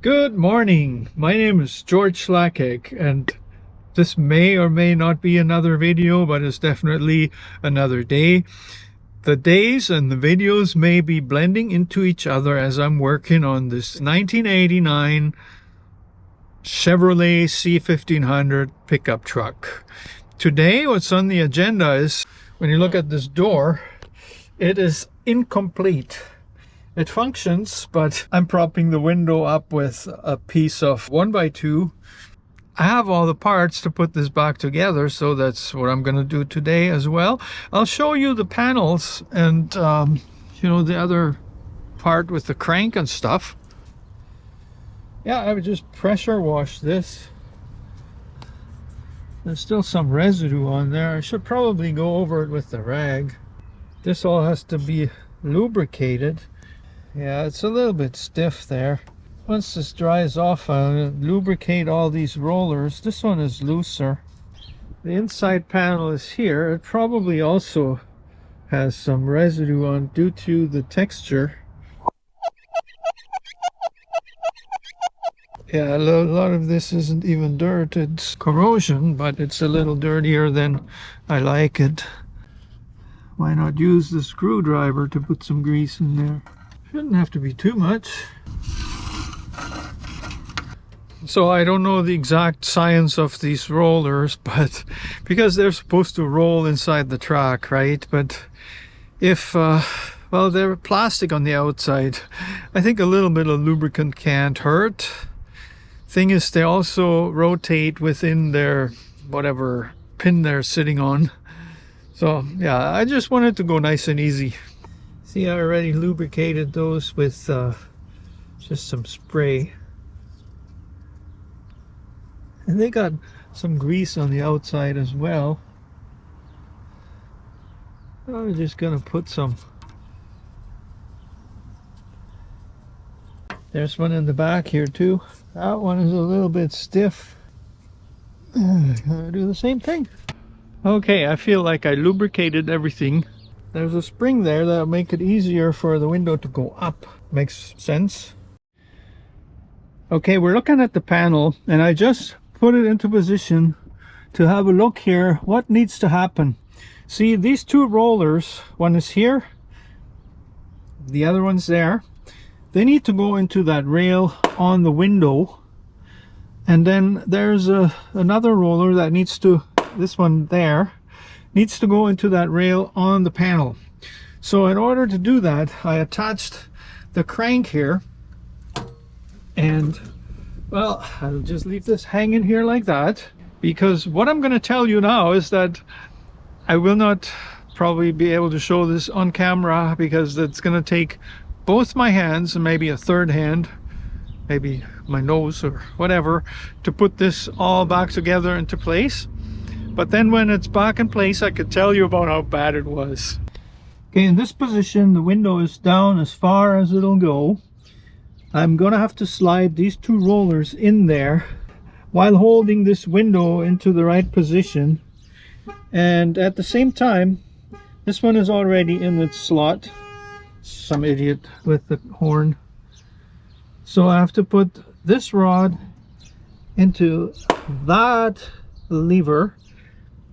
Good morning. My name is George Schlacek, and this may or may not be another video, but it's definitely another day. The days and the videos may be blending into each other as I'm working on this 1989 Chevrolet C1500 pickup truck. Today, what's on the agenda is, when you look at this door, it is incomplete. It functions, but I'm propping the window up with a piece of 1x2. I have all the parts to put this back together, so that's what I'm going to do today as well. I'll show you the panels and, the other part with the crank and stuff. Yeah, I would just pressure wash this. There's still some residue on there. I should probably go over it with the rag. This all has to be lubricated. Yeah, it's a little bit stiff there. Once this dries off, I'll lubricate all these rollers. This one is looser. The inside panel is here. It probably also has some residue on due to the texture. Yeah, a lot of this isn't even dirt. It's corrosion, but it's a little dirtier than I like it. Why not use the screwdriver to put some grease in there? Shouldn't have to be too much. So I don't know the exact science of these rollers, but because they're supposed to roll inside the track, right? But if, well, they're plastic on the outside, I think a little bit of lubricant can't hurt. Thing is, they also rotate within their whatever pin they're sitting on. So yeah, I just wanted to go nice and easy. See, I already lubricated those with just some spray. And they got some grease on the outside as well. I'm just gonna put some. There's one in the back here too. That one is a little bit stiff. Gonna do the same thing. Okay, I feel like I lubricated everything. There's a spring there that'll make it easier for the window to go up. Makes sense. Okay, we're looking at the panel, and I just put it into position to have a look here. What needs to happen? See, these two rollers, one is here, the other one's there. They need to go into that rail on the window. And then there's another roller that needs to, this one there, needs to go into that rail on the panel. So in order to do that, I attached the crank here, and well, I'll just leave this hanging here like that, because what I'm going to tell you now is that I will not probably be able to show this on camera, because it's going to take both my hands and maybe a third hand, maybe my nose or whatever, to put this all back together into place. But then when it's back in place, I could tell you about how bad it was. Okay, in this position, the window is down as far as it'll go. I'm gonna have to slide these two rollers in there while holding this window into the right position. And at the same time, this one is already in its slot. Some idiot with the horn. So I have to put this rod into that lever.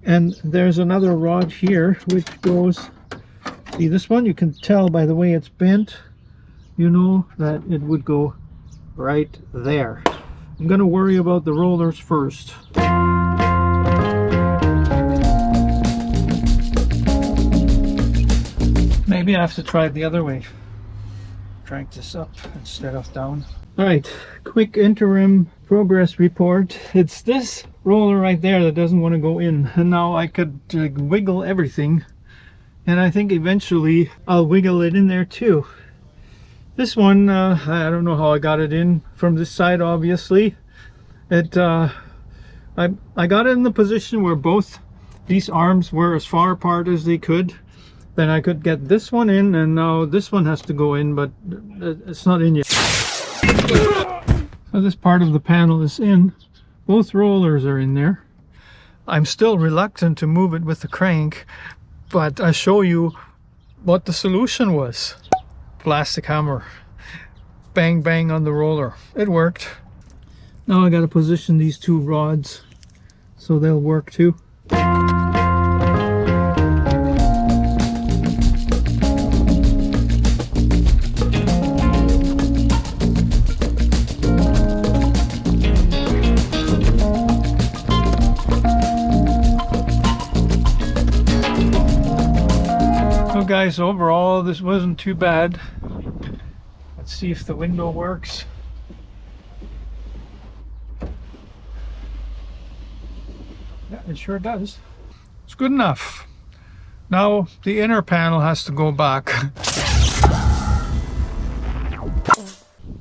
And there's another rod here which goes, see this one, you can tell by the way it's bent, you know that it would go right there. I'm going to worry about the rollers first. Maybe I have to try it the other way. Crank this up instead of down. Alright, quick interim progress report. It's this roller right there that doesn't want to go in, and now I could wiggle everything, and I think eventually I'll wiggle it in there too. This one, I don't know how I got it in from this side. Obviously I got it in the position where both these arms were as far apart as they could. Then I could get this one in, and now this one has to go in, but it's not in yet. So this part of the panel is in. Both rollers are in there. I'm still reluctant to move it with the crank, but I show you what the solution was. Plastic hammer. bang bang on the roller. It worked. Now I got to position these two rods so they'll work too. So guys, overall this wasn't too bad. Let's see if the window works. Yeah, it sure does. It's good enough. Now the inner panel has to go back.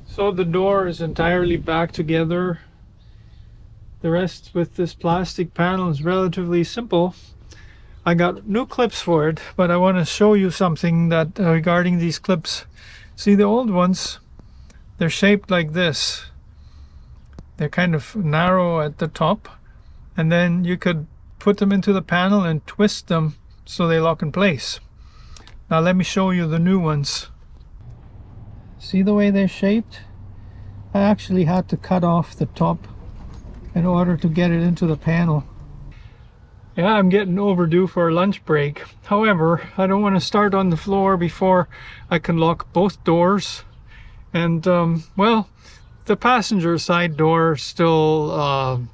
So the door is entirely back together. The rest with this plastic panel is relatively simple. I got new clips for it, but I want to show you something that regarding these clips. See, the old ones, they're shaped like this. They're kind of narrow at the top, and then you could put them into the panel and twist them so they lock in place. Now let me show you the new ones. See the way they're shaped? I actually had to cut off the top in order to get it into the panel. Yeah, I'm getting overdue for a lunch break. However, I don't want to start on the floor before I can lock both doors. And, well, the passenger side door still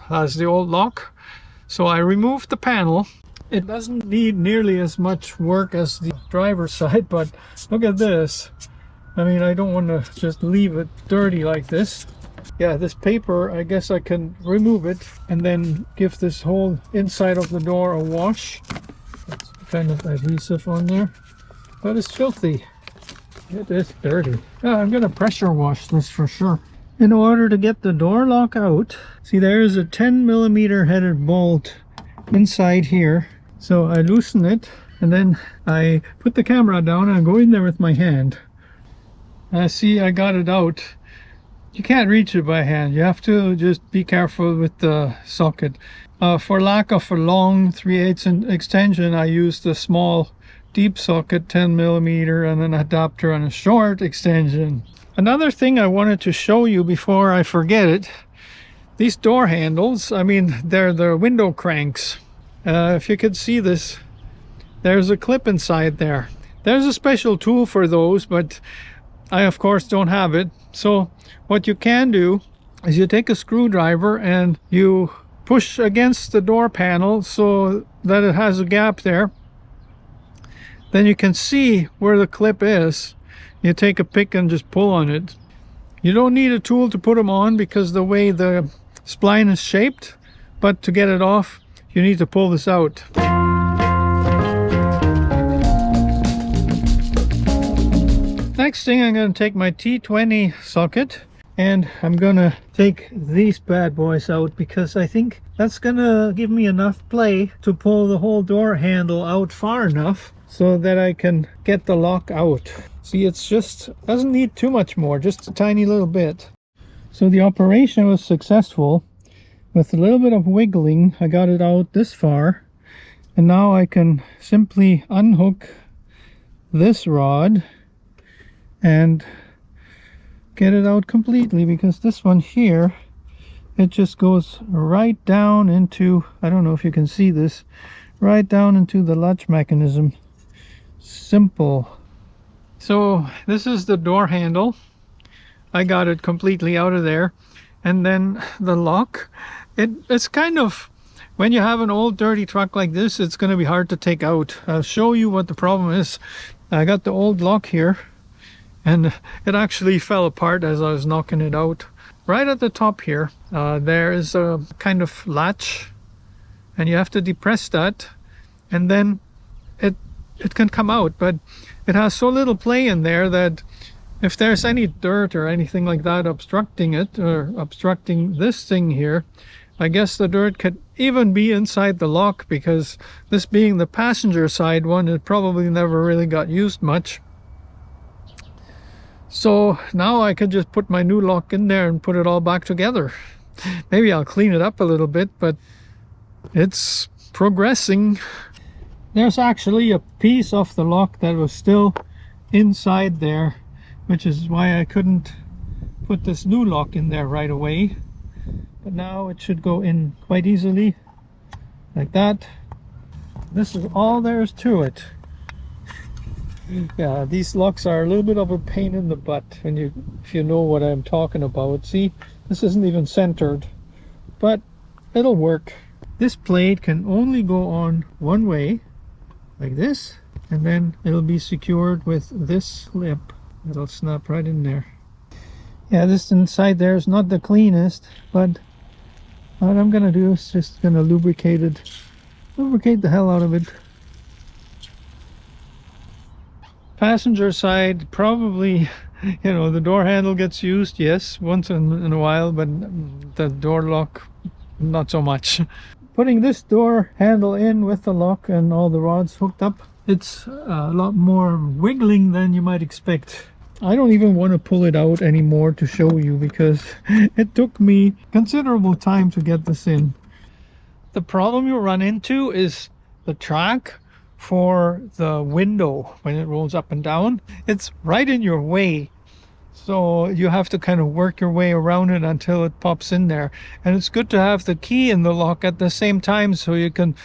has the old lock. So I removed the panel. It doesn't need nearly as much work as the driver's side, but look at this. I mean, I don't want to just leave it dirty like this. Yeah, this paper, I guess I can remove it and then give this whole inside of the door a wash. That's kind of adhesive on there, but it's filthy. It is dirty. Yeah, I'm gonna pressure wash this for sure. In order to get the door lock out, see, there's a 10mm headed bolt inside here. So I loosen it and then I put the camera down and I go in there with my hand. See, I got it out. You can't reach it by hand. You have to just be careful with the socket. For lack of a long 3/8 extension, I used a small deep socket, 10mm, and an adapter and a short extension. Another thing I wanted to show you before I forget it, these door handles, I mean, they're the window cranks. If you could see this, there's a clip inside there. There's a special tool for those, but I of course don't have it. So what you can do is you take a screwdriver and you push against the door panel so that it has a gap there. Then you can see where the clip is. You take a pick and just pull on it. You don't need a tool to put them on because the way the spline is shaped, but to get it off, you need to pull this out. Next thing, I'm going to take my T20 socket and I'm going to take these bad boys out because I think that's going to give me enough play to pull the whole door handle out far enough so that I can get the lock out. See, it's just doesn't need too much more, just a tiny little bit. So the operation was successful. With a little bit of wiggling, I got it out this far, and now I can simply unhook this rod and get it out completely, because this one here, it just goes right down into, I don't know if you can see this, right down into the latch mechanism. Simple. So this is the door handle. I got it completely out of there. And then the lock, it's kind of, when you have an old dirty truck like this, it's going to be hard to take out. I'll show you what the problem is. I got the old lock here, and it actually fell apart as I was knocking it out. Right at the top here, there is a kind of latch, and you have to depress that, and then it can come out. But it has so little play in there that if there's any dirt or anything like that obstructing it, or obstructing this thing here, I guess the dirt could even be inside the lock, because this being the passenger side one, it probably never really got used much. So now I could just put my new lock in there and put it all back together. Maybe I'll clean it up a little bit, but it's progressing. There's actually a piece of the lock that was still inside there, which is why I couldn't put this new lock in there right away. But now it should go in quite easily, like that. This is all there is to it. Yeah, these locks are a little bit of a pain in the butt if you know what I'm talking about. See, this isn't even centered, but it'll work. This plate can only go on one way, like this, and then it'll be secured with this clip. It'll snap right in there. Yeah, this inside there is not the cleanest, but what I'm gonna do is just gonna lubricate the hell out of it. Passenger side, probably, you know, the door handle gets used, yes, once in a while, but the door lock, not so much. Putting this door handle in with the lock and all the rods hooked up, it's a lot more wiggling than you might expect. I don't even want to pull it out anymore to show you, because it took me considerable time to get this in. The problem you run into is the track for the window when it rolls up and down. It's right in your way, so you have to kind of work your way around it until it pops in there. And it's good to have the key in the lock at the same time, so you can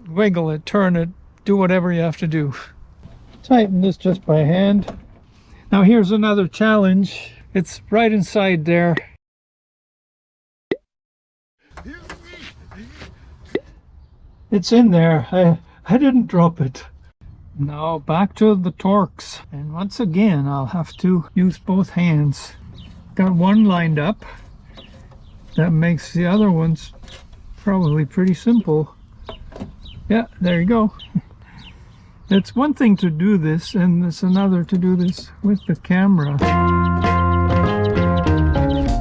wiggle it, turn it, do whatever you have to do. Tighten this just by hand. Now here's another challenge. It's right inside there. It's in there. I didn't drop it. Now back to the Torx. And once again, I'll have to use both hands. Got one lined up. That makes the other ones probably pretty simple. Yeah, there you go. It's one thing to do this, and it's another to do this with the camera.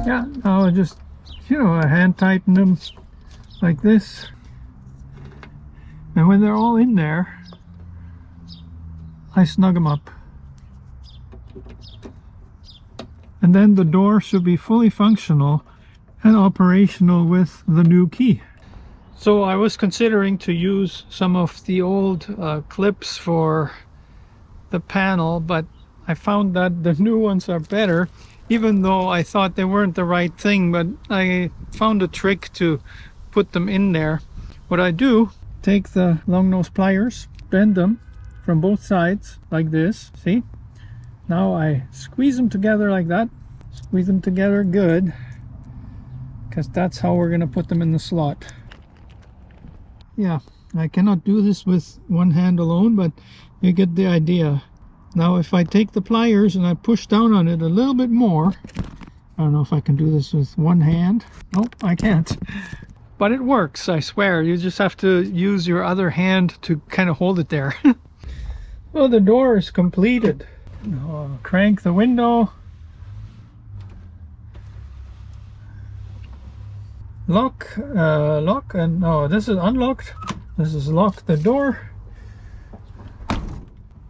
Yeah, now I just, you know, I hand tighten them like this. And when they're all in there, I snug them up. And then the door should be fully functional and operational with the new key. So I was considering to use some of the old clips for the panel, but I found that the new ones are better, even though I thought they weren't the right thing. But I found a trick to put them in there. What I do, take the long nose pliers, bend them from both sides like this, see? Now I squeeze them together like that. Squeeze them together good, because that's how we're going to put them in the slot. Yeah, I cannot do this with one hand alone, but you get the idea. Now if I take the pliers and I push down on it a little bit more, I don't know if I can do this with one hand. Nope, I can't. But it works, I swear. You just have to use your other hand to kind of hold it there. Well, the door is completed. Now I'll crank the window. Lock, and no, this is unlocked. This is lock the door.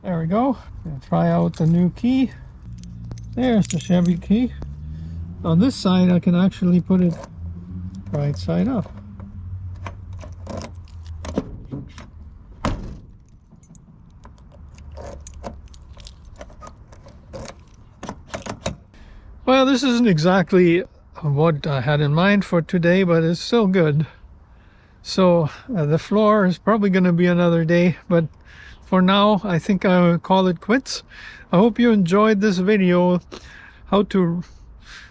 There we go. I'll try out the new key. There's the Chevy key. On this side, I can actually put it right side up. Well, this isn't exactly what I had in mind for today, but it's still good. So the floor is probably going to be another day, but for now I think I will call it quits. I hope you enjoyed this video, how to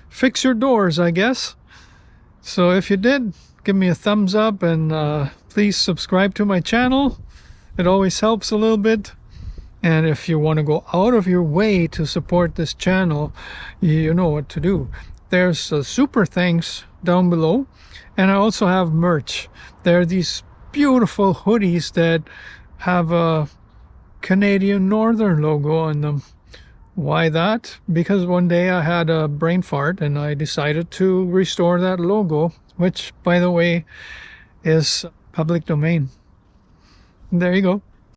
fix your doors, I guess. So if you did, give me a thumbs up, and please subscribe to my channel. It always helps a little bit. And if you want to go out of your way to support this channel, you know what to do. There's a super thanks down below, and I also have merch. There are these beautiful hoodies that have a Canadian Northern logo on them. Why that? Because one day I had a brain fart and I decided to restore that logo, which, by the way, is public domain. There you go.